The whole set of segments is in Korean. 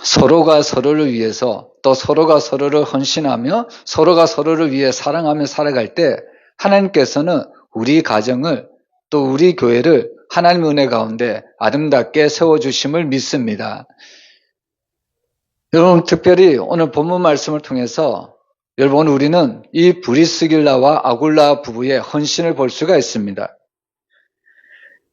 서로가 서로를 위해서 또 서로가 서로를 헌신하며 서로가 서로를 위해 사랑하며 살아갈 때 하나님께서는 우리 가정을 또 우리 교회를 하나님의 은혜 가운데 아름답게 세워주심을 믿습니다. 여러분, 특별히 오늘 본문 말씀을 통해서 여러분, 우리는 이 브리스길라와 아굴라 부부의 헌신을 볼 수가 있습니다.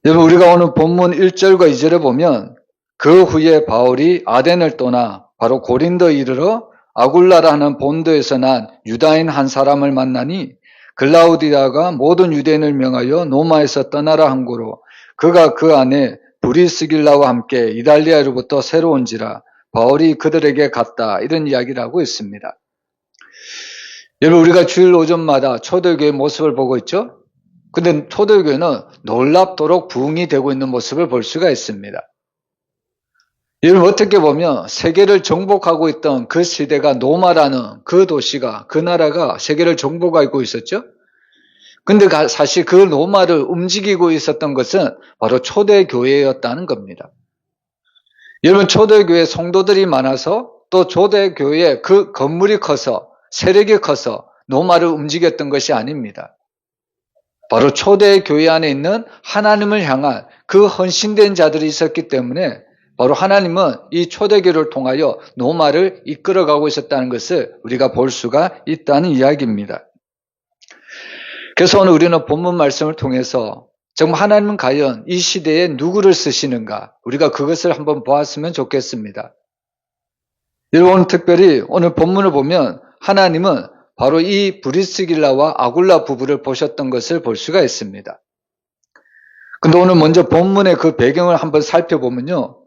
여러분, 우리가 오늘 본문 1절과 2절에 보면 그 후에 바울이 아덴을 떠나 바로 고린도에 이르러 아굴라라는 본도에서 난 유다인 한 사람을 만나니 글라우디아가 모든 유대인을 명하여 노마에서 떠나라 한 고로 그가 그 안에 브리스길라와 함께 이달리아로부터 새로 온지라 바울이 그들에게 갔다, 이런 이야기를 하고 있습니다. 여러분, 우리가 주일 오전마다 초대교회의 모습을 보고 있죠? 근데 초대교회는 놀랍도록 부흥이 되고 있는 모습을 볼 수가 있습니다. 여러분, 어떻게 보면 세계를 정복하고 있던 그 시대가 노마라는 그 도시가, 그 나라가 세계를 정복하고 있었죠? 근데 사실 그 노마를 움직이고 있었던 것은 바로 초대교회였다는 겁니다. 여러분, 초대교회 성도들이 많아서 또 초대교회의 그 건물이 커서 세력이 커서 노마를 움직였던 것이 아닙니다. 바로 초대교회 안에 있는 하나님을 향한 그 헌신된 자들이 있었기 때문에 바로 하나님은 이 초대교회를 통하여 노마를 이끌어가고 있었다는 것을 우리가 볼 수가 있다는 이야기입니다. 그래서 오늘 우리는 본문 말씀을 통해서 정말 하나님은 과연 이 시대에 누구를 쓰시는가, 우리가 그것을 한번 보았으면 좋겠습니다. 여러분, 특별히 오늘 본문을 보면 하나님은 바로 이 브리스길라와 아굴라 부부를 보셨던 것을 볼 수가 있습니다. 근데 오늘 먼저 본문의 그 배경을 한번 살펴보면요,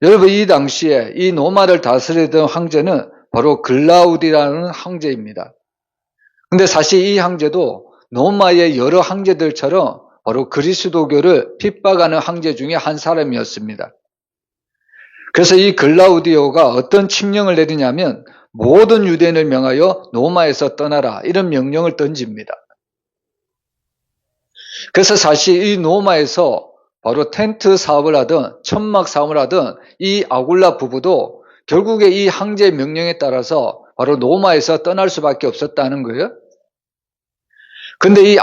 여러분, 이 당시에 이 노마를 다스리던 황제는 바로 글라우디라는 황제입니다. 근데 사실 이 황제도 노마의 여러 황제들처럼 바로 그리스도교를 핍박하는 황제 중에 한 사람이었습니다. 그래서 이 글라우디오가 어떤 칙령을 내리냐면 모든 유대인을 명하여 노마에서 떠나라, 이런 명령을 던집니다. 그래서 사실 이 노마에서 바로 텐트 사업을 하든 천막 사업을 하든 이 아굴라 부부도 결국에 이 황제의 명령에 따라서 바로 노마에서 떠날 수밖에 없었다는 거예요. 근데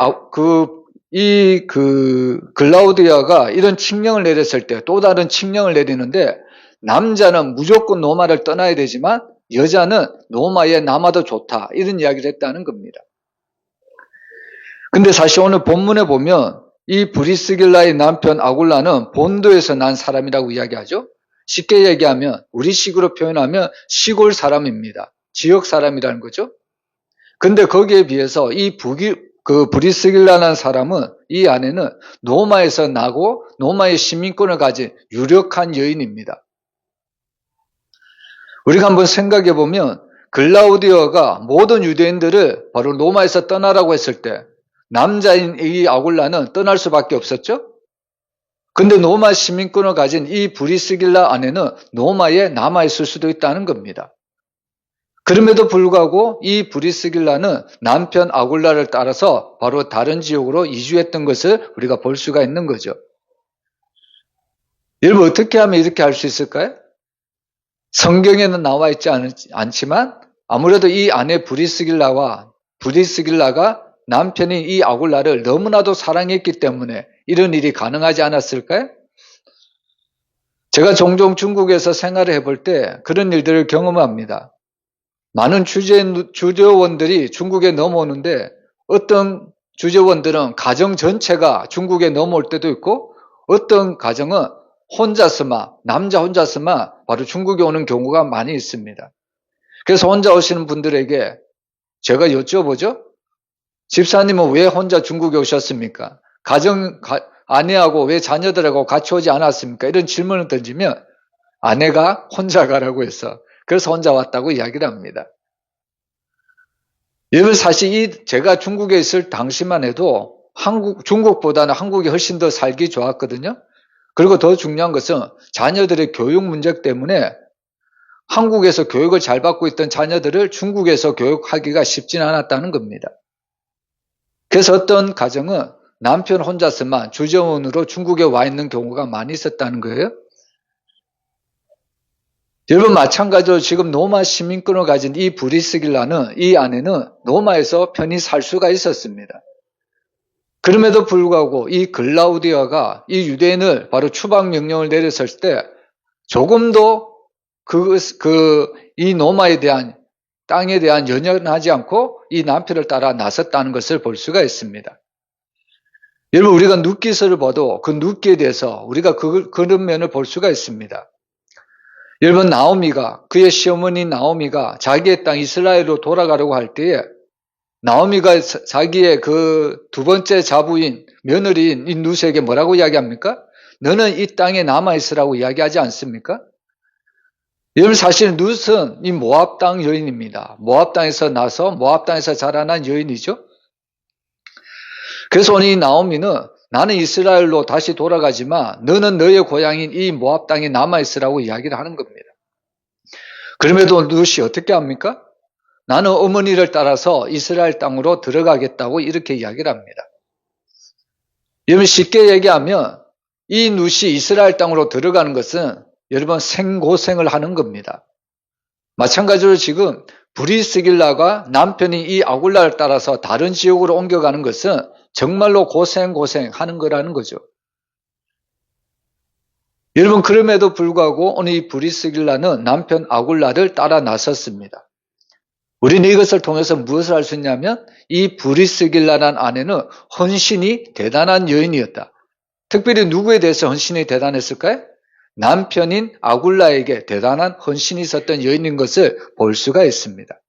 글라우디아가 이런 칙령을 내렸을 때 또 다른 칙령을 내리는데 남자는 무조건 노마를 떠나야 되지만 여자는 노마에 남아도 좋다, 이런 이야기를 했다는 겁니다. 근데 사실 오늘 본문에 보면 이 브리스길라의 남편 아굴라는 본도에서 난 사람이라고 이야기하죠. 쉽게 얘기하면 우리식으로 표현하면 시골 사람입니다. 지역 사람이라는 거죠. 근데 거기에 비해서 이 브리스길라라는 사람은, 이 아내는 노마에서 나고 노마의 시민권을 가진 유력한 여인입니다. 우리가 한번 생각해 보면 글라우디오가 모든 유대인들을 바로 노마에서 떠나라고 했을 때 남자인 이 아굴라는 떠날 수밖에 없었죠. 근데 노마 시민권을 가진 이 브리스길라 아내는 노마에 남아있을 수도 있다는 겁니다. 그럼에도 불구하고 이 브리스길라는 남편 아굴라를 따라서 바로 다른 지역으로 이주했던 것을 우리가 볼 수가 있는 거죠. 여러분, 어떻게 하면 이렇게 할 수 있을까요? 성경에는 나와 있지 않지만 아무래도 이 아내 브리스길라가 남편인 이 아굴라를 너무나도 사랑했기 때문에 이런 일이 가능하지 않았을까요? 제가 종종 중국에서 생활을 해볼 때 그런 일들을 경험합니다. 많은 주재원들이 중국에 넘어오는데 어떤 주재원들은 가정 전체가 중국에 넘어올 때도 있고 어떤 가정은 남자 혼자서만 바로 중국에 오는 경우가 많이 있습니다. 그래서 혼자 오시는 분들에게 제가 여쭤보죠. 집사님은 왜 혼자 중국에 오셨습니까? 아내하고 왜 자녀들하고 같이 오지 않았습니까? 이런 질문을 던지면 아내가 혼자 가라고 해서 그래서 혼자 왔다고 이야기를 합니다. 여러분, 사실 제가 중국에 있을 당시만 해도 중국보다는 한국이 훨씬 더 살기 좋았거든요. 그리고 더 중요한 것은 자녀들의 교육 문제 때문에 한국에서 교육을 잘 받고 있던 자녀들을 중국에서 교육하기가 쉽지는 않았다는 겁니다. 그래서 어떤 가정은 남편 혼자서만 주재원으로 중국에 와 있는 경우가 많이 있었다는 거예요. 여러분 마찬가지로 지금 로마 시민권을 가진 이 브리스길라는 이 아내는 로마에서 편히 살 수가 있었습니다. 그럼에도 불구하고 이 글라우디아가 이 유대인을 바로 추방 명령을 내렸을 때 조금도 이 로마에 대한 땅에 대한 연연하지 않고 이 남편을 따라 나섰다는 것을 볼 수가 있습니다. 여러분 우리가 룻기서를 봐도 그 룻기에 대해서 우리가 그런 면을 볼 수가 있습니다. 여러분 나오미가 그의 시어머니 나오미가 자기의 땅 이스라엘로 돌아가려고 할 때에 나오미가 자기의 그 두 번째 자부인 며느리인 이 룻에게 뭐라고 이야기합니까? 너는 이 땅에 남아있으라고 이야기하지 않습니까? 여러분 사실 룻은 이 모압 땅 여인입니다. 모압 땅에서 나서 모압 땅에서 자라난 여인이죠. 그래서 오늘 이 나오미는 나는 이스라엘로 다시 돌아가지만 너는 너의 고향인 이 모압 땅에 남아있으라고 이야기를 하는 겁니다. 그럼에도 룻이 어떻게 합니까? 나는 어머니를 따라서 이스라엘 땅으로 들어가겠다고 이렇게 이야기를 합니다. 여러분 쉽게 얘기하면 이 룻이 이스라엘 땅으로 들어가는 것은 여러분 생고생을 하는 겁니다. 마찬가지로 지금 브리스길라가 남편이 이 아굴라를 따라서 다른 지역으로 옮겨가는 것은 정말로 고생하는 거라는 거죠. 여러분 그럼에도 불구하고 오늘 이 브리스길라는 남편 아굴라를 따라 나섰습니다. 우리는 이것을 통해서 무엇을 알 수 있냐면 이 브리스길라라는 아내는 헌신이 대단한 여인이었다. 특별히 누구에 대해서 헌신이 대단했을까요? 남편인 아굴라에게 대단한 헌신이 있었던 여인인 것을 볼 수가 있습니다.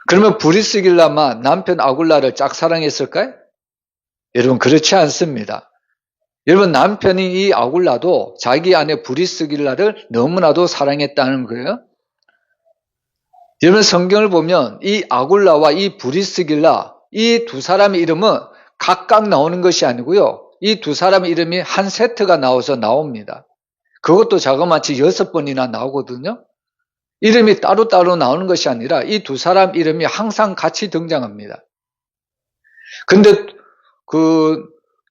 그러면 브리스길라만 남편 아굴라를 짝사랑했을까요? 여러분 그렇지 않습니다. 여러분 남편인 이 아굴라도 자기 아내 브리스길라를 너무나도 사랑했다는 거예요. 여러분 성경을 보면 이 아굴라와 이 브리스길라 이 두 사람의 이름은 각각 나오는 것이 아니고요. 이 두 사람의 이름이 한 세트가 나옵니다. 그것도 자그마치 6번이나 나오거든요. 이름이 따로따로 나오는 것이 아니라 이 두 사람 이름이 항상 같이 등장합니다. 근데 그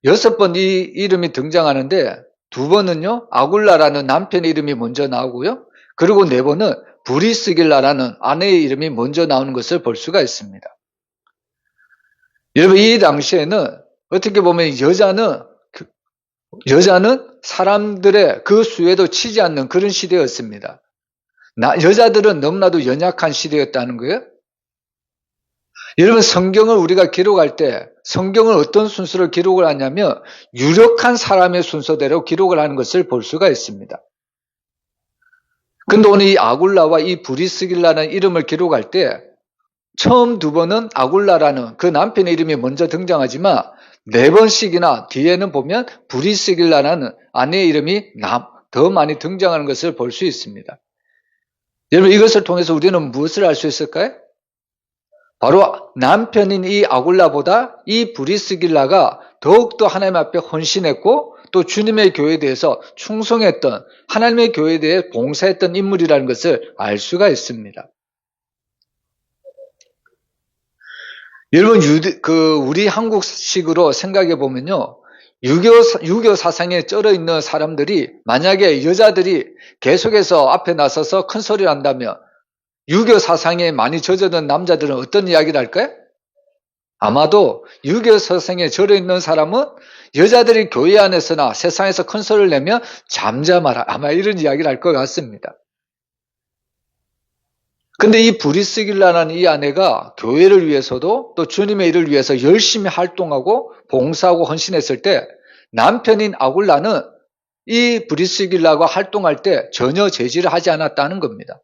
6번 이 이름이 등장하는데 2번은요, 아굴라라는 남편의 이름이 먼저 나오고요. 그리고 4번은 브리스길라라는 아내의 이름이 먼저 나오는 것을 볼 수가 있습니다. 여러분, 이 당시에는 어떻게 보면 여자는 사람들의 그 수에도 치지 않는 그런 시대였습니다. 여자들은 너무나도 연약한 시대였다는 거예요. 여러분 성경을 우리가 기록할 때 성경을 어떤 순서로 기록을 하냐면 유력한 사람의 순서대로 기록을 하는 것을 볼 수가 있습니다. 근데 오늘 이 아굴라와 이 브리스길라는 이름을 기록할 때 처음 2번은 아굴라라는 그 남편의 이름이 먼저 등장하지만 4번씩이나 뒤에는 보면 브리스길라라는 아내의 이름이 더 많이 등장하는 것을 볼 수 있습니다. 여러분 이것을 통해서 우리는 무엇을 알 수 있을까요? 바로 남편인 이 아굴라보다 이 브리스길라가 더욱더 하나님 앞에 헌신했고 또 주님의 교회에 대해서 충성했던 하나님의 교회에 대해 봉사했던 인물이라는 것을 알 수가 있습니다. 여러분 우리 한국식으로 생각해 보면요. 유교 사상에 쩔어 있는 사람들이 만약에 여자들이 계속해서 앞에 나서서 큰 소리를 한다면 유교 사상에 많이 젖어든 남자들은 어떤 이야기를 할까요? 아마도 유교 사상에 젖어 있는 사람은 여자들이 교회 안에서나 세상에서 큰 소리를 내면 잠잠하라. 아마 이런 이야기를 할 것 같습니다. 근데 이 브리스길라라는 이 아내가 교회를 위해서도 또 주님의 일을 위해서 열심히 활동하고 봉사하고 헌신했을 때 남편인 아굴라는 이 브리스길라가 활동할 때 전혀 제지를 하지 않았다는 겁니다.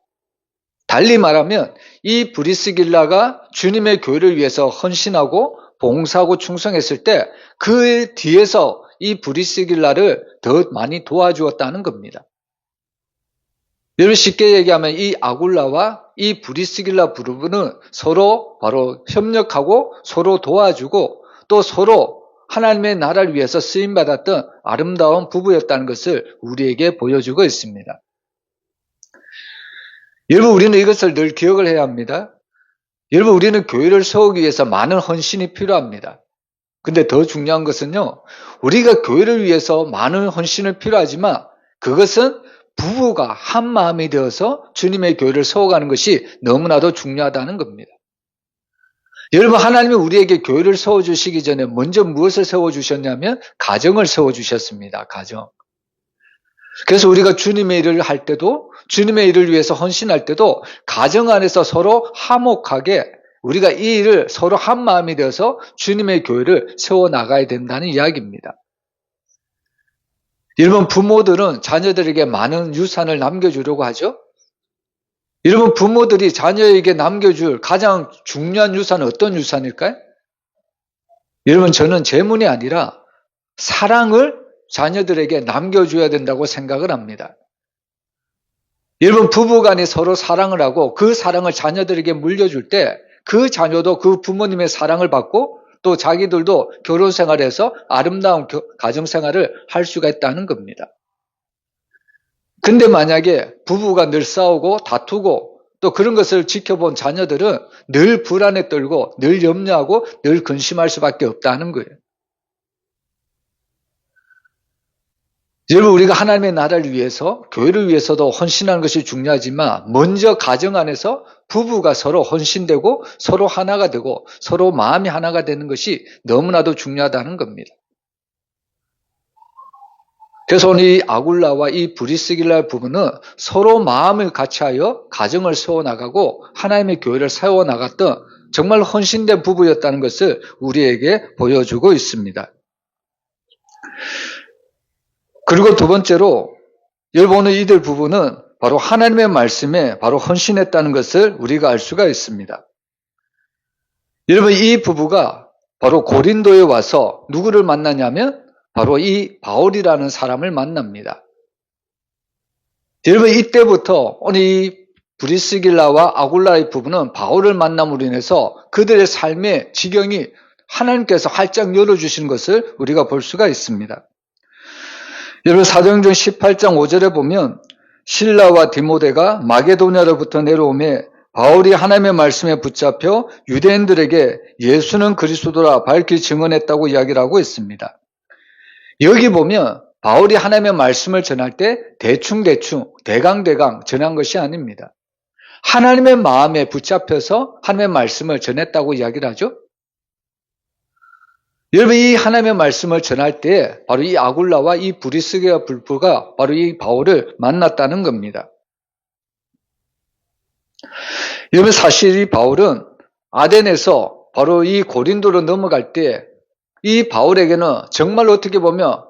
달리 말하면 이 브리스길라가 주님의 교회를 위해서 헌신하고 봉사하고 충성했을 때 그 뒤에서 이 브리스길라를 더 많이 도와주었다는 겁니다. 여러분 쉽게 얘기하면 이 아굴라와 이 브리스길라 부부는 서로 바로 협력하고 서로 도와주고 또 서로 하나님의 나라를 위해서 쓰임받았던 아름다운 부부였다는 것을 우리에게 보여주고 있습니다. 여러분 우리는 이것을 늘 기억을 해야 합니다. 여러분 우리는 교회를 세우기 위해서 많은 헌신이 필요합니다. 근데 더 중요한 것은요. 우리가 교회를 위해서 많은 헌신이 필요하지만 그것은 부부가 한 마음이 되어서 주님의 교회를 세워가는 것이 너무나도 중요하다는 겁니다. 여러분, 하나님이 우리에게 교회를 세워주시기 전에 먼저 무엇을 세워주셨냐면 가정을 세워주셨습니다. 가정. 그래서 우리가 주님의 일을 할 때도, 주님의 일을 위해서 헌신할 때도 가정 안에서 서로 화목하게 우리가 이 일을 서로 한 마음이 되어서 주님의 교회를 세워나가야 된다는 이야기입니다. 여러분, 부모들은 자녀들에게 많은 유산을 남겨주려고 하죠. 여러분, 부모들이 자녀에게 남겨줄 가장 중요한 유산은 어떤 유산일까요? 여러분, 저는 재물이 아니라 사랑을 자녀들에게 남겨줘야 된다고 생각을 합니다. 여러분, 부부간에 서로 사랑을 하고 그 사랑을 자녀들에게 물려줄 때 그 자녀도 그 부모님의 사랑을 받고 또 자기들도 결혼 생활에서 아름다운 가정 생활을 할 수가 있다는 겁니다. 근데 만약에 부부가 늘 싸우고 다투고 또 그런 것을 지켜본 자녀들은 늘 불안에 떨고 늘 염려하고 늘 근심할 수밖에 없다는 거예요. 여러분, 우리가 하나님의 나라를 위해서, 교회를 위해서도 헌신하는 것이 중요하지만 먼저 가정 안에서 부부가 서로 헌신되고 서로 하나가 되고 서로 마음이 하나가 되는 것이 너무나도 중요하다는 겁니다. 그래서 오늘 이 아굴라와 이 브리스길라 부부는 서로 마음을 같이하여 가정을 세워나가고 하나님의 교회를 세워나갔던 정말 헌신된 부부였다는 것을 우리에게 보여주고 있습니다. 그리고 두 번째로 여러분, 오늘 이들 부부는 바로 하나님의 말씀에 바로 헌신했다는 것을 우리가 알 수가 있습니다. 여러분, 이 부부가 바로 고린도에 와서 누구를 만나냐면 바로 이 바울이라는 사람을 만납니다. 여러분, 이때부터 오늘 이 브리스길라와 아굴라의 부부는 바울을 만남으로 인해서 그들의 삶의 지경이 하나님께서 활짝 열어주시는 것을 우리가 볼 수가 있습니다. 여러분, 사도행전 18장 5절에 보면 실라와 디모데가 마게도냐로부터 내려오매 바울이 하나님의 말씀에 붙잡혀 유대인들에게 예수는 그리스도라 밝히 증언했다고 이야기를 하고 있습니다. 여기 보면 바울이 하나님의 말씀을 전할 때 대충대충 대강대강 전한 것이 아닙니다. 하나님의 마음에 붙잡혀서 하나님의 말씀을 전했다고 이야기를 하죠. 여러분, 이 하나님의 말씀을 전할 때 바로 이 아굴라와 이 브리스길라 부부가 바로 이 바울을 만났다는 겁니다. 여러분, 사실 이 바울은 아덴에서 바로 이 고린도로 넘어갈 때 이 바울에게는 정말 어떻게 보면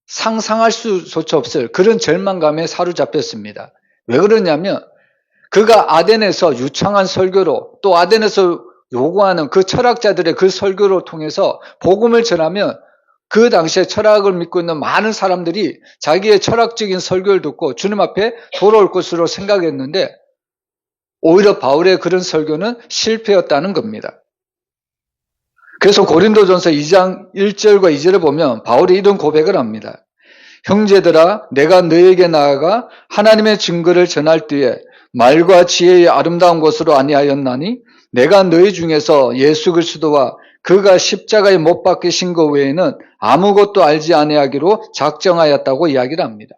상상할 수조차 없을 그런 절망감에 사로잡혔습니다. 왜 그러냐면 그가 아덴에서 유창한 설교로 또 아덴에서 요구하는 그 철학자들의 그 설교를 통해서 복음을 전하면 그 당시에 철학을 믿고 있는 많은 사람들이 자기의 철학적인 설교를 듣고 주님 앞에 돌아올 것으로 생각했는데 오히려 바울의 그런 설교는 실패였다는 겁니다. 그래서 고린도전서 2장 1절과 2절에 보면 바울이 이런 고백을 합니다. 형제들아, 내가 너에게 나아가 하나님의 증거를 전할 때에 말과 지혜의 아름다운 것으로 아니하였나니 내가 너희 중에서 예수 그리스도와 그가 십자가에 못 박히신 것 외에는 아무것도 알지 아니하기로 작정하였다고 이야기를 합니다.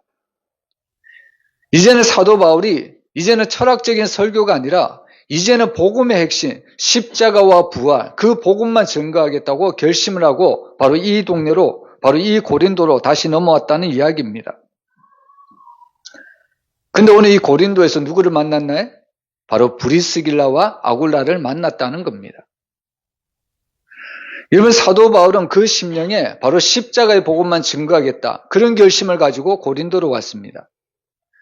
이제는 사도 바울이 이제는 철학적인 설교가 아니라 이제는 복음의 핵심, 십자가와 부활, 그 복음만 증거하겠다고 결심을 하고 바로 이 동네로, 바로 이 고린도로 다시 넘어왔다는 이야기입니다. 근데 오늘 이 고린도에서 누구를 만났나요? 바로 브리스길라와 아굴라를 만났다는 겁니다. 여러분, 사도 바울은 그 심령에 바로 십자가의 복음만 증거하겠다, 그런 결심을 가지고 고린도로 왔습니다.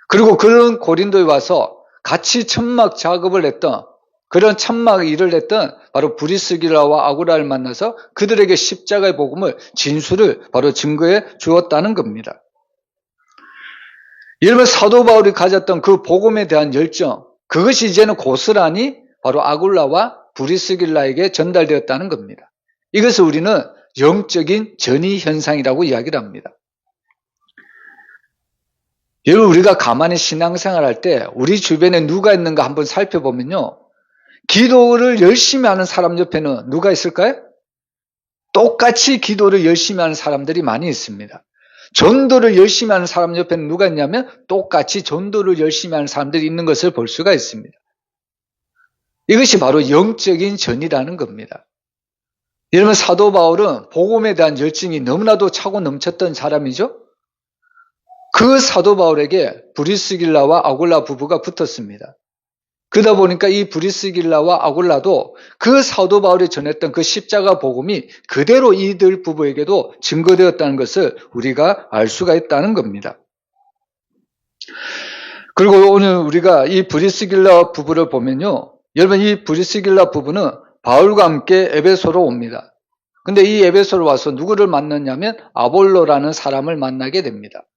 그리고 그런 고린도에 와서 같이 천막 작업을 했던, 그런 천막 일을 했던 바로 브리스길라와 아굴라를 만나서 그들에게 십자가의 복음을 진술을 바로 증거해 주었다는 겁니다. 여러분, 사도 바울이 가졌던 그 복음에 대한 열정, 그것이 이제는 고스란히 바로 아굴라와 브리스길라에게 전달되었다는 겁니다. 이것을 우리는 영적인 전이 현상이라고 이야기를 합니다. 여러분, 우리가 가만히 신앙생활할 때 우리 주변에 누가 있는가 한번 살펴보면요, 기도를 열심히 하는 사람 옆에는 누가 있을까요? 똑같이 기도를 열심히 하는 사람들이 많이 있습니다. 전도를 열심히 하는 사람 옆에는 누가 있냐면 똑같이 전도를 열심히 하는 사람들이 있는 것을 볼 수가 있습니다. 이것이 바로 영적인 전이라는 겁니다. 여러분, 사도 바울은 복음에 대한 열정이 너무나도 차고 넘쳤던 사람이죠. 그 사도 바울에게 브리스길라와 아굴라 부부가 붙었습니다. 그러다 보니까 이 브리스길라와 아굴라도 그 사도 바울이 전했던 그 십자가 복음이 그대로 이들 부부에게도 증거되었다는 것을 우리가 알 수가 있다는 겁니다. 그리고 오늘 우리가 이 브리스길라 부부를 보면요, 여러분, 이 브리스길라 부부는 바울과 함께 에베소로 옵니다. 근데 이 에베소로 와서 누구를 만났냐면 아볼로라는 사람을 만나게 됩니다.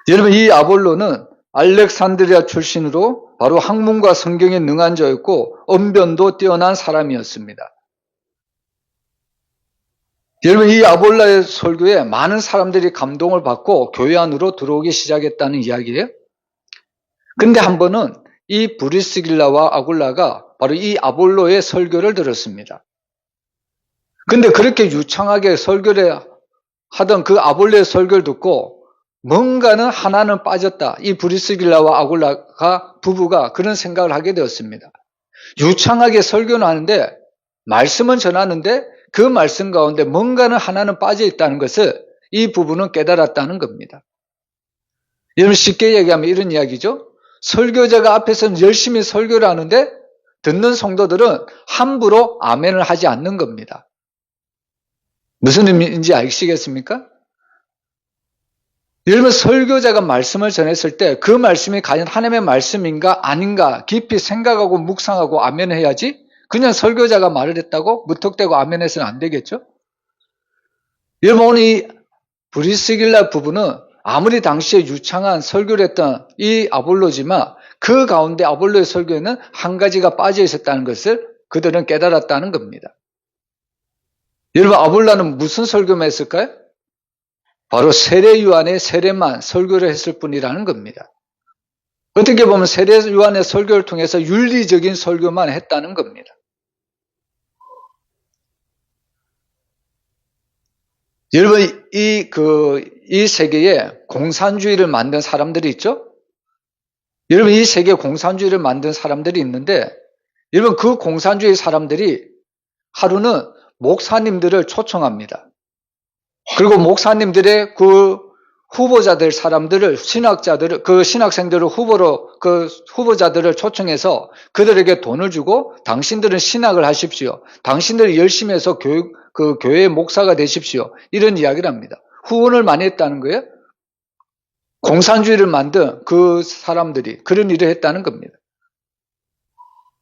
여러분, 이 아볼로는 알렉산드리아 출신으로 바로 학문과 성경에 능한 자였고 언변도 뛰어난 사람이었습니다. 여러분, 이 아볼라의 설교에 많은 사람들이 감동을 받고 교회 안으로 들어오기 시작했다는 이야기예요. 근데 한 번은 이 브리스길라와 아굴라가 바로 이 아볼로의 설교를 들었습니다. 근데 그렇게 유창하게 설교를 하던 그 아볼로의 설교를 듣고 뭔가는 하나는 빠졌다. 이 브리스길라와 아굴라가 부부가 그런 생각을 하게 되었습니다. 유창하게 설교는 하는데 말씀은 전하는데 그 말씀 가운데 뭔가는 하나는 빠져 있다는 것을 이 부부는 깨달았다는 겁니다. 여러분, 쉽게 얘기하면 이런 이야기죠. 설교자가 앞에서는 열심히 설교를 하는데 듣는 성도들은 함부로 아멘을 하지 않는 겁니다. 무슨 의미인지 아시겠습니까? 여러분, 설교자가 말씀을 전했을 때 그 말씀이 과연 하나님의 말씀인가 아닌가 깊이 생각하고 묵상하고 아멘해야지, 그냥 설교자가 말을 했다고 무턱대고 아멘해서는 안 되겠죠? 여러분, 오늘 이 브리스길라 부부는 아무리 당시에 유창한 설교를 했던 이 아볼로지만 그 가운데 아볼로의 설교에는 한 가지가 빠져 있었다는 것을 그들은 깨달았다는 겁니다. 여러분, 아볼라는 무슨 설교만 했을까요? 바로 세례 요한의 세례만 설교를 했을 뿐이라는 겁니다. 어떻게 보면 세례 요한의 설교를 통해서 윤리적인 설교만 했다는 겁니다. 여러분, 이 세계에 공산주의를 만든 사람들이 있죠? 여러분, 이 세계에 공산주의를 만든 사람들이 있는데, 여러분, 그 공산주의 사람들이 하루는 목사님들을 초청합니다. 그리고 목사님들의 그 후보자들 사람들을, 신학자들을, 그 신학생들을 후보자들을 초청해서 그들에게 돈을 주고 당신들은 신학을 하십시오. 당신들이 열심히 해서 교회의 목사가 되십시오. 이런 이야기를 합니다. 후원을 많이 했다는 거예요. 공산주의를 만든 그 사람들이 그런 일을 했다는 겁니다.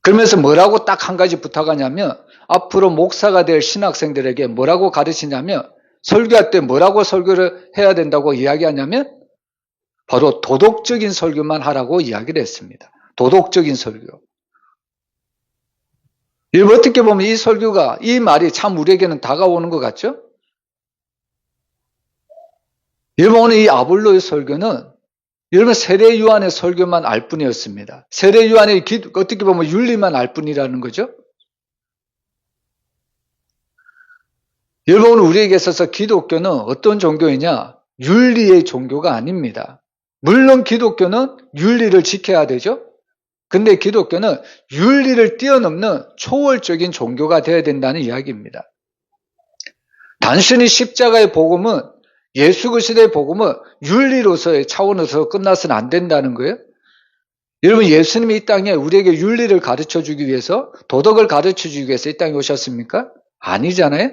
그러면서 뭐라고 딱 한 가지 부탁하냐면, 앞으로 목사가 될 신학생들에게 뭐라고 가르치냐면, 설교할 때 뭐라고 설교를 해야 된다고 이야기하냐면 바로 도덕적인 설교만 하라고 이야기를 했습니다. 도덕적인 설교. 여러분, 어떻게 보면 이 설교가, 이 말이 참 우리에게는 다가오는 것 같죠? 여러분, 오늘 이 아볼로의 설교는 여러분 세례 요한의 설교만 알 뿐이었습니다. 세례 요한의 어떻게 보면 윤리만 알 뿐이라는 거죠. 여러분, 오늘 우리에게 있어서 기독교는 어떤 종교이냐? 윤리의 종교가 아닙니다. 물론 기독교는 윤리를 지켜야 되죠. 근데 기독교는 윤리를 뛰어넘는 초월적인 종교가 되어야 된다는 이야기입니다. 단순히 십자가의 복음은, 예수 그리스도의 복음은 윤리로서의 차원에서 끝나서는 안 된다는 거예요. 여러분, 예수님이 이 땅에 우리에게 윤리를 가르쳐주기 위해서, 도덕을 가르쳐주기 위해서 이 땅에 오셨습니까? 아니잖아요.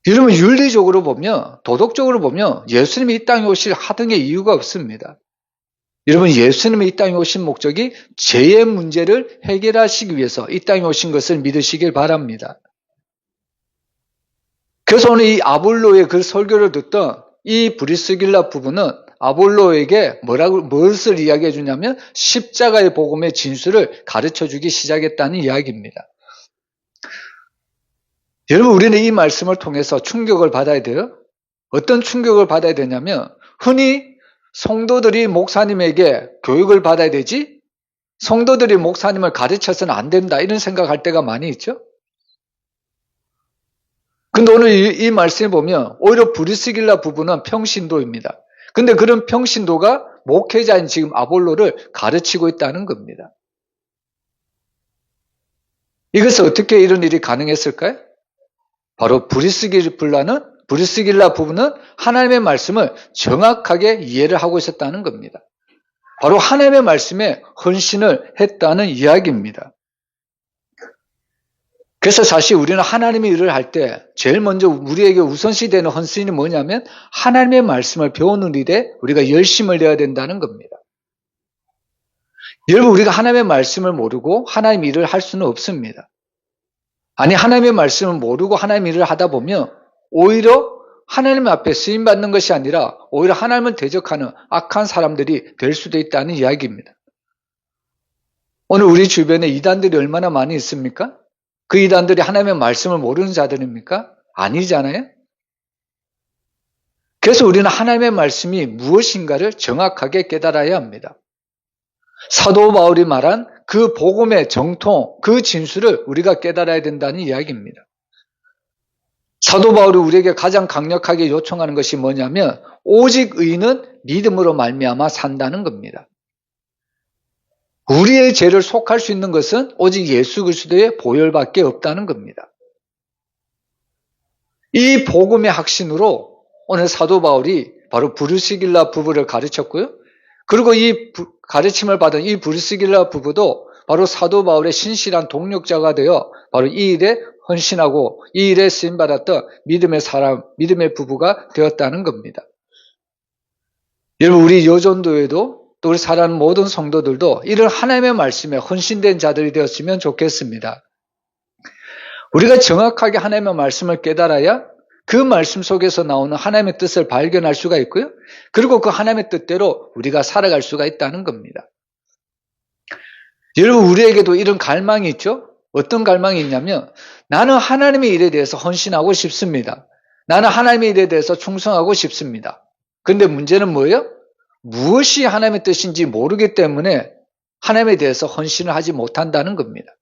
여러분, 윤리적으로 보면, 도덕적으로 보면 예수님이 이 땅에 오실 하등의 이유가 없습니다. 여러분, 예수님이 이 땅에 오신 목적이 죄의 문제를 해결하시기 위해서 이 땅에 오신 것을 믿으시길 바랍니다. 그래서 오늘 이 아볼로의 그 설교를 듣던 이 브리스길라 부부는 아볼로에게 무엇을 이야기해 주냐면 십자가의 복음의 진수를 가르쳐 주기 시작했다는 이야기입니다. 여러분, 우리는 이 말씀을 통해서 충격을 받아야 돼요. 어떤 충격을 받아야 되냐면, 흔히 성도들이 목사님에게 교육을 받아야 되지, 성도들이 목사님을 가르쳐서는 안 된다, 이런 생각할 때가 많이 있죠. 근데 오늘 이 말씀에 보면 오히려 브리스길라 부부는 평신도입니다. 근데 그런 평신도가 목회자인 지금 아볼로를 가르치고 있다는 겁니다. 이것은 어떻게 이런 일이 가능했을까요? 바로 브리스길라 부부는 하나님의 말씀을 정확하게 이해를 하고 있었다는 겁니다. 바로 하나님의 말씀에 헌신을 했다는 이야기입니다. 그래서 사실 우리는 하나님의 일을 할 때 제일 먼저 우리에게 우선시 되는 헌신이 뭐냐면 하나님의 말씀을 배우는 일에 우리가 열심을 내야 된다는 겁니다. 여러분, 우리가 하나님의 말씀을 모르고 하나님 일을 할 수는 없습니다. 아니, 하나님의 말씀을 모르고 하나님 일을 하다 보면 오히려 하나님 앞에 쓰임받는 것이 아니라 오히려 하나님을 대적하는 악한 사람들이 될 수도 있다는 이야기입니다. 오늘 우리 주변에 이단들이 얼마나 많이 있습니까? 그 이단들이 하나님의 말씀을 모르는 자들입니까? 아니잖아요. 그래서 우리는 하나님의 말씀이 무엇인가를 정확하게 깨달아야 합니다. 사도 바울이 말한 그 복음의 정통, 그 진수를 우리가 깨달아야 된다는 이야기입니다. 사도 바울이 우리에게 가장 강력하게 요청하는 것이 뭐냐면 오직 의인은 믿음으로 말미암아 산다는 겁니다. 우리의 죄를 속할 수 있는 것은 오직 예수 그리스도의 보혈밖에 없다는 겁니다. 이 복음의 확신으로 오늘 사도 바울이 바로 브리스길라 부부를 가르쳤고요. 그리고 이 가르침을 받은 이 브리스길라 부부도 바로 사도 바울의 신실한 동력자가 되어 바로 이 일에 헌신하고 이 일에 쓰임받았던 믿음의 사람, 믿음의 부부가 되었다는 겁니다. 여러분, 우리 여전도에도 또 우리 사랑하는 모든 성도들도 이런 하나님의 말씀에 헌신된 자들이 되었으면 좋겠습니다. 우리가 정확하게 하나님의 말씀을 깨달아야 그 말씀 속에서 나오는 하나님의 뜻을 발견할 수가 있고요. 그리고 그 하나님의 뜻대로 우리가 살아갈 수가 있다는 겁니다. 여러분, 우리에게도 이런 갈망이 있죠? 어떤 갈망이 있냐면 나는 하나님의 일에 대해서 헌신하고 싶습니다. 나는 하나님의 일에 대해서 충성하고 싶습니다. 그런데 문제는 뭐예요? 무엇이 하나님의 뜻인지 모르기 때문에 하나님에 대해서 헌신을 하지 못한다는 겁니다.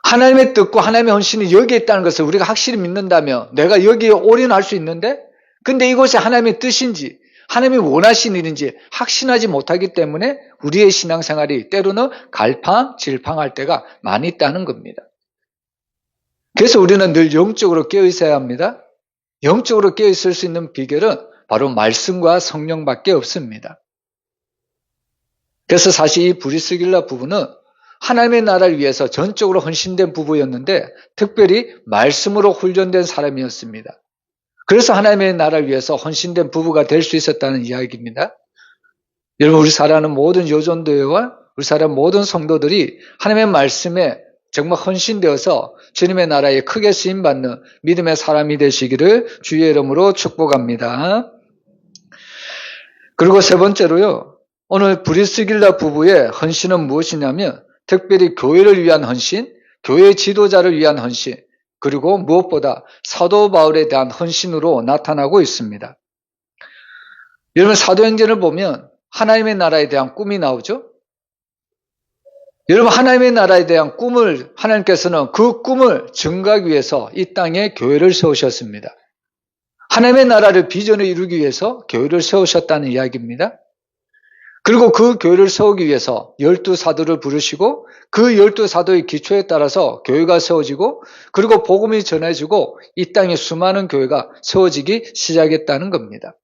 하나님의 뜻과 하나님의 헌신이 여기에 있다는 것을 우리가 확실히 믿는다면 내가 여기에 올인할 수 있는데 근데 이것이 하나님의 뜻인지 하나님이 원하신 일인지 확신하지 못하기 때문에 우리의 신앙생활이 때로는 갈팡질팡할 때가 많이 있다는 겁니다. 그래서 우리는 늘 영적으로 깨어있어야 합니다. 영적으로 깨어있을 수 있는 비결은 바로 말씀과 성령밖에 없습니다. 그래서 사실 이 브리스길라 부부는 하나님의 나라를 위해서 전적으로 헌신된 부부였는데 특별히 말씀으로 훈련된 사람이었습니다. 그래서 하나님의 나라를 위해서 헌신된 부부가 될 수 있었다는 이야기입니다. 여러분, 우리 사랑하는 모든 여전도회와 우리 사랑하는 모든 성도들이 하나님의 말씀에 정말 헌신되어서 주님의 나라에 크게 쓰임받는 믿음의 사람이 되시기를 주의 이름으로 축복합니다. 그리고 세 번째로요, 오늘 브리스길라 부부의 헌신은 무엇이냐면 특별히 교회를 위한 헌신, 교회 지도자를 위한 헌신, 그리고 무엇보다 사도 바울에 대한 헌신으로 나타나고 있습니다. 여러분, 사도행전을 보면 하나님의 나라에 대한 꿈이 나오죠? 여러분, 하나님의 나라에 대한 꿈을 하나님께서는 그 꿈을 증거하기 위해서 이 땅에 교회를 세우셨습니다. 하나님의 나라를 비전을 이루기 위해서 교회를 세우셨다는 이야기입니다. 그리고 그 교회를 세우기 위해서 12사도를 부르시고 그 12사도의 기초에 따라서 교회가 세워지고 그리고 복음이 전해지고 이 땅에 수많은 교회가 세워지기 시작했다는 겁니다.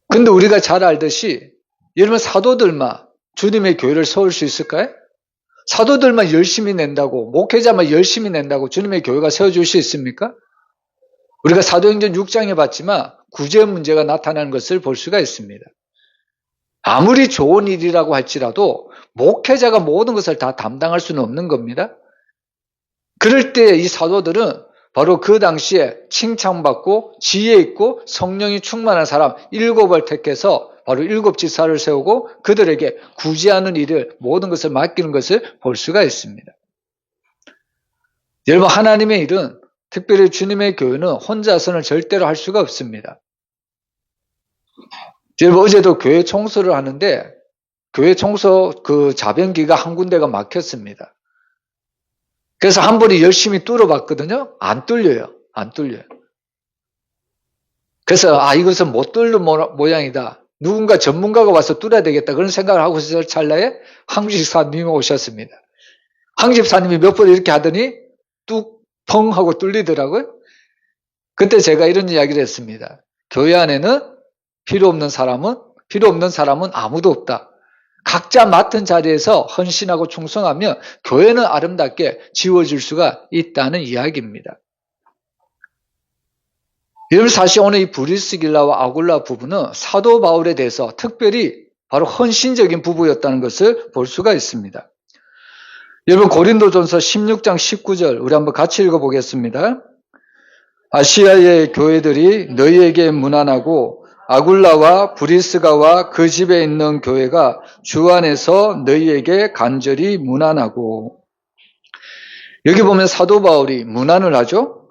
근데 우리가 잘 알듯이 여러분, 사도들만 주님의 교회를 세울 수 있을까요? 사도들만 열심히 낸다고, 목회자만 열심히 낸다고 주님의 교회가 세워줄 수 있습니까? 우리가 사도행전 6장에 봤지만 구제 문제가 나타나는 것을 볼 수가 있습니다. 아무리 좋은 일이라고 할지라도 목회자가 모든 것을 다 담당할 수는 없는 겁니다. 그럴 때 이 사도들은 바로 그 당시에 칭찬받고 지혜 있고 성령이 충만한 사람 7을 택해서 바로 7 지사를 세우고 그들에게 구제하는 일을 모든 것을 맡기는 것을 볼 수가 있습니다. 여러분, 하나님의 일은 특별히 주님의 교회는 혼자서는 절대로 할 수가 없습니다. 여러분, 어제도 교회 청소를 하는데 교회 청소 그 자변기가 한 군데가 막혔습니다. 그래서 한 번이 열심히 뚫어봤거든요. 안 뚫려요. 안 뚫려요. 그래서 이것은 못 뚫는 모양이다. 누군가 전문가가 와서 뚫어야 되겠다. 그런 생각을 하고 있을 찰나에 황 집사님이 오셨습니다. 황 집사님이 몇 번 이렇게 하더니 뚝펑 하고 뚫리더라고요. 그때 제가 이런 이야기를 했습니다. 교회 안에는 필요 없는 사람은 아무도 없다. 각자 맡은 자리에서 헌신하고 충성하면 교회는 아름답게 지워질 수가 있다는 이야기입니다. 여러분, 사실 오늘 이 브리스길라와 아굴라 부부는 사도 바울에 대해서 특별히 바로 헌신적인 부부였다는 것을 볼 수가 있습니다. 여러분, 고린도전서 16장 19절 우리 한번 같이 읽어보겠습니다. 아시아의 교회들이 너희에게 문안하고 아굴라와 브리스가와 그 집에 있는 교회가 주 안에서 너희에게 간절히 문안하고. 여기 보면 사도 바울이 문안을 하죠.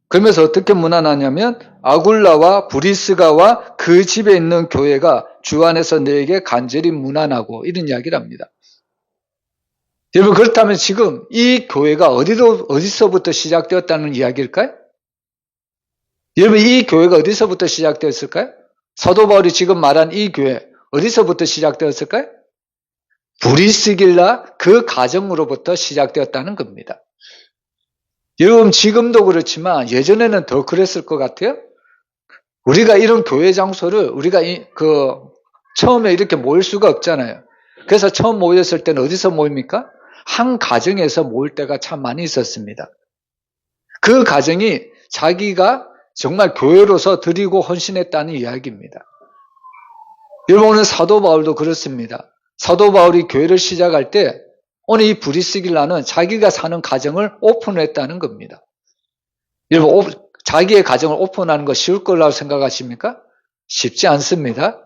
그러면서 어떻게 문안하냐면 아굴라와 브리스가와 그 집에 있는 교회가 주 안에서 너희에게 간절히 문안하고, 이런 이야기를 합니다. 여러분, 그렇다면 지금 이 교회가 어디서부터 시작되었다는 이야기일까요? 여러분, 이 교회가 어디서부터 시작되었을까요? 사도 바울이 지금 말한 이 교회 어디서부터 시작되었을까요? 브리스길라 그 가정으로부터 시작되었다는 겁니다. 여러분, 지금도 그렇지만 예전에는 더 그랬을 것 같아요. 우리가 이런 교회 장소를 우리가 처음에 이렇게 모일 수가 없잖아요. 그래서 처음 모였을 때는 어디서 모입니까? 한 가정에서 모일 때가 참 많이 있었습니다. 그 가정이 자기가 정말 교회로서 드리고 헌신했다는 이야기입니다. 여러분, 오늘 사도 바울도 그렇습니다. 사도 바울이 교회를 시작할 때 오늘 이 브리스길라는 자기가 사는 가정을 오픈했다는 겁니다. 여러분, 자기의 가정을 오픈하는 거 쉬울 거라고 생각하십니까? 쉽지 않습니다.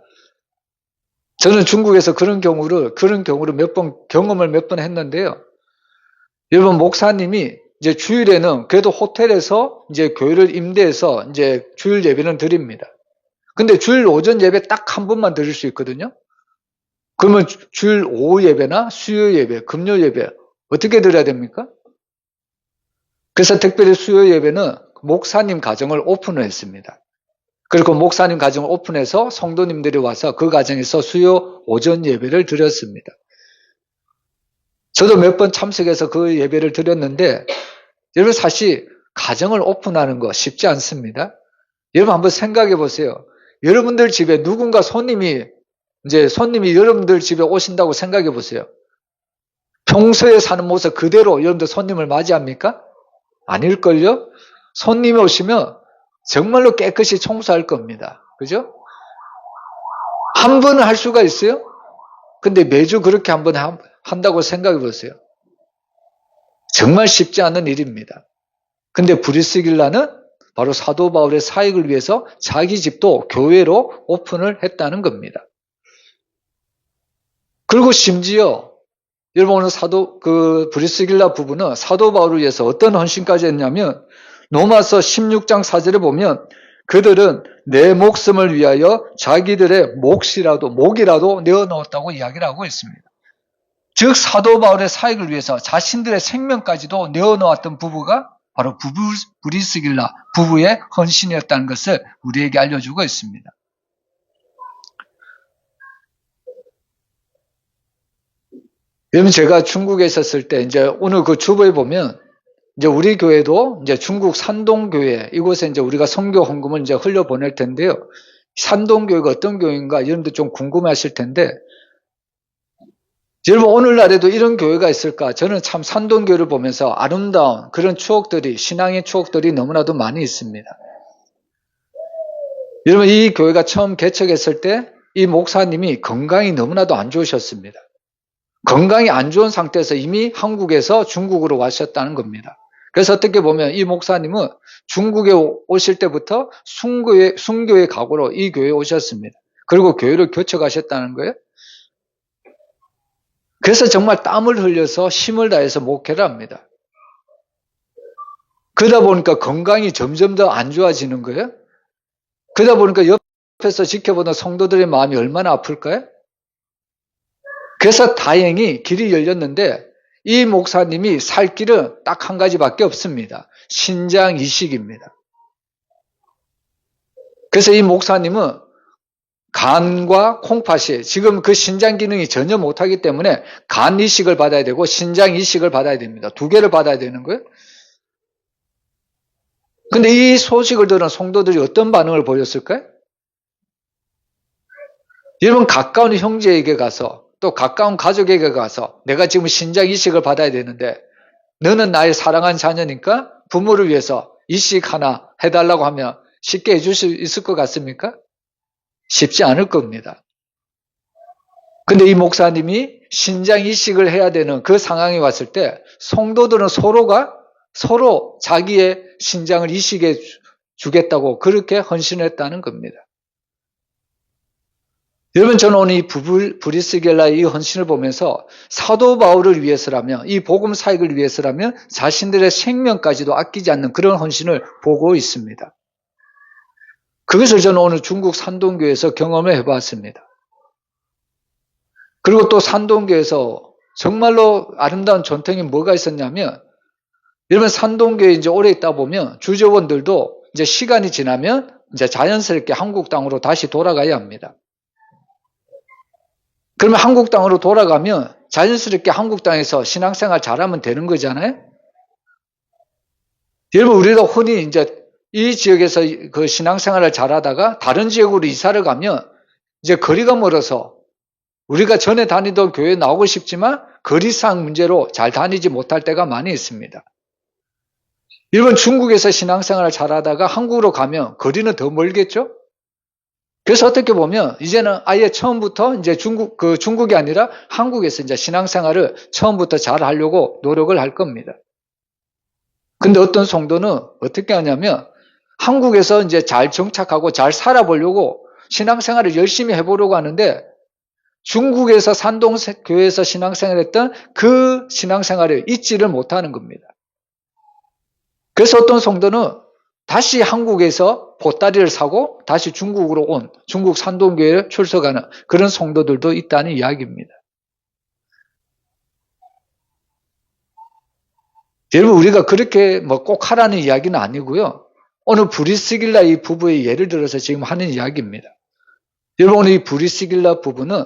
저는 중국에서 그런 경우를 경험을 몇 번 했는데요. 여러분, 목사님이 이제 주일에는 그래도 호텔에서 이제 교회를 임대해서 이제 주일 예배는 드립니다. 근데 주일 오전 예배 딱 한 번만 드릴 수 있거든요. 그러면 주일 오후 예배나 수요 예배, 금요 예배 어떻게 드려야 됩니까? 그래서 특별히 수요 예배는 목사님 가정을 오픈을 했습니다. 그리고 목사님 가정을 오픈해서 성도님들이 와서 그 가정에서 수요 오전 예배를 드렸습니다. 저도 몇 번 참석해서 그 예배를 드렸는데, 여러분, 사실 가정을 오픈하는 거 쉽지 않습니다. 여러분, 한번 생각해 보세요. 여러분들 집에 누군가 손님이 여러분들 집에 오신다고 생각해 보세요. 평소에 사는 모습 그대로 여러분들 손님을 맞이합니까? 아닐걸요? 손님이 오시면 정말로 깨끗이 청소할 겁니다. 그죠? 한 번은 할 수가 있어요? 근데 매주 그렇게 한 번 한다고 생각해 보세요. 정말 쉽지 않은 일입니다. 근데 브리스길라는 바로 사도 바울의 사역을 위해서 자기 집도 교회로 오픈을 했다는 겁니다. 그리고 심지어 여러분, 오늘 브리스길라 부부는 사도 바울을 위해서 어떤 헌신까지 했냐면, 로마서 16장 4절에 보면 그들은 내 목숨을 위하여 자기들의 목이라도 내어놓았다고 이야기를 하고 있습니다. 즉, 사도 바울의 사역을 위해서 자신들의 생명까지도 내어놓았던 부부가 바로 브리스길라 부부의 헌신이었다는 것을 우리에게 알려주고 있습니다. 여러분, 제가 중국에 있었을 때 이제 오늘 그 주보에 보면 이제 우리 교회도 이제 중국 산동교회 이곳에 이제 우리가 선교 헌금을 이제 흘려보낼 텐데요. 산동교회가 어떤 교회인가 여러분들 좀 궁금해하실 텐데, 여러분, 오늘날에도 이런 교회가 있을까? 저는 참 산동교회를 보면서 아름다운 그런 추억들이, 신앙의 추억들이 너무나도 많이 있습니다. 여러분, 이 교회가 처음 개척했을 때 이 목사님이 건강이 너무나도 안 좋으셨습니다. 건강이 안 좋은 상태에서 이미 한국에서 중국으로 와셨다는 겁니다. 그래서 어떻게 보면 이 목사님은 중국에 오실 때부터 순교의 각오로 이 교회에 오셨습니다. 그리고 교회를 개척하셨다는 거예요. 그래서 정말 땀을 흘려서 힘을 다해서 목회를 합니다. 그러다 보니까 건강이 점점 더 안 좋아지는 거예요. 그러다 보니까 옆에서 지켜보는 성도들의 마음이 얼마나 아플까요? 그래서 다행히 길이 열렸는데 이 목사님이 살 길은 딱 한 가지밖에 없습니다. 신장 이식입니다. 그래서 이 목사님은 간과 콩팥이 지금 그 신장 기능이 전혀 못하기 때문에 간 이식을 받아야 되고 신장 이식을 받아야 됩니다. 두 개를 받아야 되는 거예요. 근데 이 소식을 들은 성도들이 어떤 반응을 보였을까요? 여러분, 가까운 형제에게 가서 또 가까운 가족에게 가서 내가 지금 신장 이식을 받아야 되는데 너는 나의 사랑하는 자녀니까 부모를 위해서 이식 하나 해달라고 하면 쉽게 해줄 수 있을 것 같습니까? 쉽지 않을 겁니다. 근데 이 목사님이 신장 이식을 해야 되는 그 상황이 왔을 때 성도들은 서로 자기의 신장을 이식해 주겠다고 그렇게 헌신했다는 겁니다. 여러분, 저는 오늘 이 브리스길라의 이 헌신을 보면서 사도 바울을 위해서라면, 이 복음 사역을 위해서라면 자신들의 생명까지도 아끼지 않는 그런 헌신을 보고 있습니다. 그것을 저는 오늘 중국 산동교에서 경험을 해봤습니다. 그리고 또 산동교에서 정말로 아름다운 전통이 뭐가 있었냐면, 여러분, 산동교에 이제 오래 있다 보면 주재원들도 이제 시간이 지나면 이제 자연스럽게 한국 땅으로 다시 돌아가야 합니다. 그러면 한국 땅으로 돌아가면 자연스럽게 한국 땅에서 신앙생활 잘하면 되는 거잖아요? 여러분, 우리도 흔히 이제 이 지역에서 그 신앙생활을 잘하다가 다른 지역으로 이사를 가면 이제 거리가 멀어서 우리가 전에 다니던 교회에 나오고 싶지만 거리상 문제로 잘 다니지 못할 때가 많이 있습니다. 여러분, 중국에서 신앙생활을 잘하다가 한국으로 가면 거리는 더 멀겠죠? 그래서 어떻게 보면 이제는 아예 처음부터 이제 중국이 아니라 한국에서 이제 신앙생활을 처음부터 잘 하려고 노력을 할 겁니다. 근데 어떤 성도는 어떻게 하냐면 한국에서 이제 잘 정착하고 잘 살아보려고 신앙생활을 열심히 해보려고 하는데 중국에서 산동교회에서 신앙생활을 했던 그 신앙생활을 잊지를 못하는 겁니다. 그래서 어떤 성도는 다시 한국에서 보따리를 사고 다시 중국으로 온 중국 산동교회에 출석하는 그런 성도들도 있다는 이야기입니다. 여러분, 우리가 그렇게 꼭 하라는 이야기는 아니고요. 오늘 브리스길라 이 부부의 예를 들어서 지금 하는 이야기입니다. 여러분, 오늘 이 브리스길라 부부는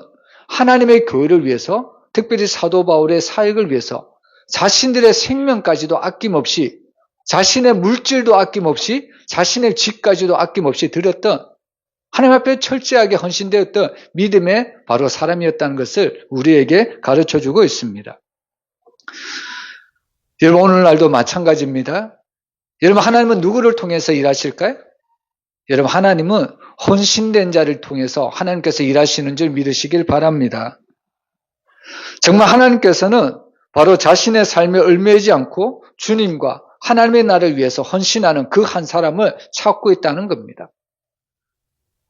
하나님의 교회를 위해서, 특별히 사도 바울의 사역을 위해서 자신들의 생명까지도 아낌없이, 자신의 물질도 아낌없이, 자신의 집까지도 아낌없이 드렸던, 하나님 앞에 철저하게 헌신되었던 믿음의 바로 사람이었다는 것을 우리에게 가르쳐주고 있습니다. 여러분, 오늘날도 마찬가지입니다. 여러분, 하나님은 누구를 통해서 일하실까요? 여러분, 하나님은 헌신된 자를 통해서 하나님께서 일하시는 줄 믿으시길 바랍니다. 정말 하나님께서는 바로 자신의 삶에 얽매이지 않고 주님과 하나님의 나라를 위해서 헌신하는 그 한 사람을 찾고 있다는 겁니다.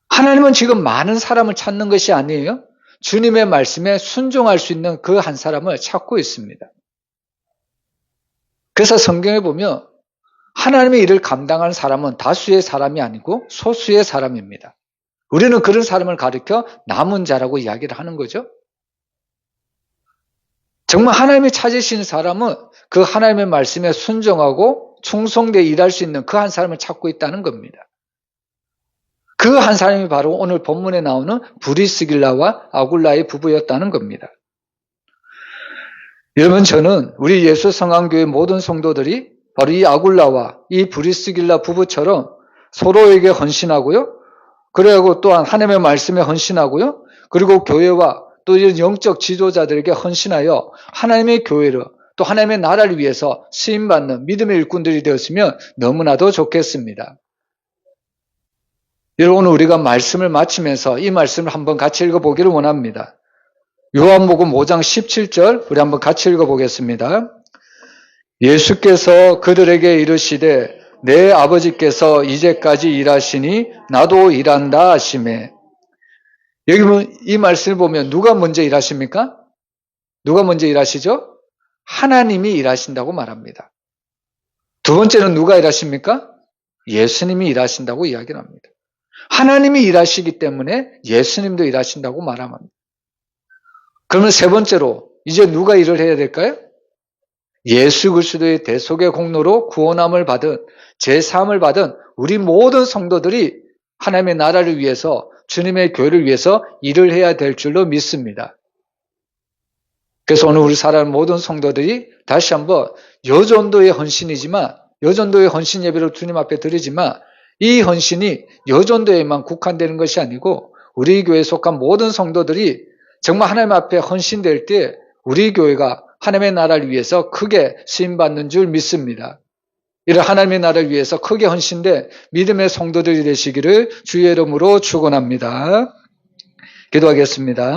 하나님은 지금 많은 사람을 찾는 것이 아니에요. 주님의 말씀에 순종할 수 있는 그 한 사람을 찾고 있습니다. 그래서 성경에 보면 하나님의 일을 감당하는 사람은 다수의 사람이 아니고 소수의 사람입니다. 우리는 그런 사람을 가리켜 남은 자라고 이야기를 하는 거죠. 정말 하나님이 찾으시는 사람은 그 하나님의 말씀에 순종하고 충성되어 일할 수 있는 그 한 사람을 찾고 있다는 겁니다. 그 한 사람이 바로 오늘 본문에 나오는 브리스길라와 아굴라의 부부였다는 겁니다. 여러분, 저는 우리 예수 성황교회 모든 성도들이 바로 이 아굴라와 이 브리스길라 부부처럼 서로에게 헌신하고요. 그리고 또한 하나님의 말씀에 헌신하고요. 그리고 교회와 또 이런 영적 지도자들에게 헌신하여 하나님의 교회를 또 하나님의 나라를 위해서 쓰임받는 믿음의 일꾼들이 되었으면 너무나도 좋겠습니다. 여러분, 오늘 우리가 말씀을 마치면서 이 말씀을 한번 같이 읽어보기를 원합니다. 요한복음 5장 17절 우리 한번 같이 읽어보겠습니다. 예수께서 그들에게 이르시되 내 아버지께서 이제까지 일하시니 나도 일한다 하시매. 여기 이 말씀을 보면 누가 먼저 일하십니까? 누가 먼저 일하시죠? 하나님이 일하신다고 말합니다. 두 번째는 누가 일하십니까? 예수님이 일하신다고 이야기를 합니다. 하나님이 일하시기 때문에 예수님도 일하신다고 말합니다. 그러면 세 번째로 이제 누가 일을 해야 될까요? 예수 그리스도의 대속의 공로로 구원함을 받은 제3을 받은 우리 모든 성도들이 하나님의 나라를 위해서 주님의 교회를 위해서 일을 해야 될 줄로 믿습니다. 그래서 오늘 우리 살아가는 모든 성도들이 다시 한번 여전도의 헌신이지만 여전도의 헌신 예배를 주님 앞에 드리지만 이 헌신이 여전도에만 국한되는 것이 아니고 우리 교회에 속한 모든 성도들이 정말 하나님 앞에 헌신될 때 우리 교회가 하나님의 나라를 위해서 크게 쓰임받는 줄 믿습니다. 이런 하나님의 나라를 위해서 크게 헌신된 믿음의 성도들이 되시기를 주의 이름으로 축원합니다. 기도하겠습니다.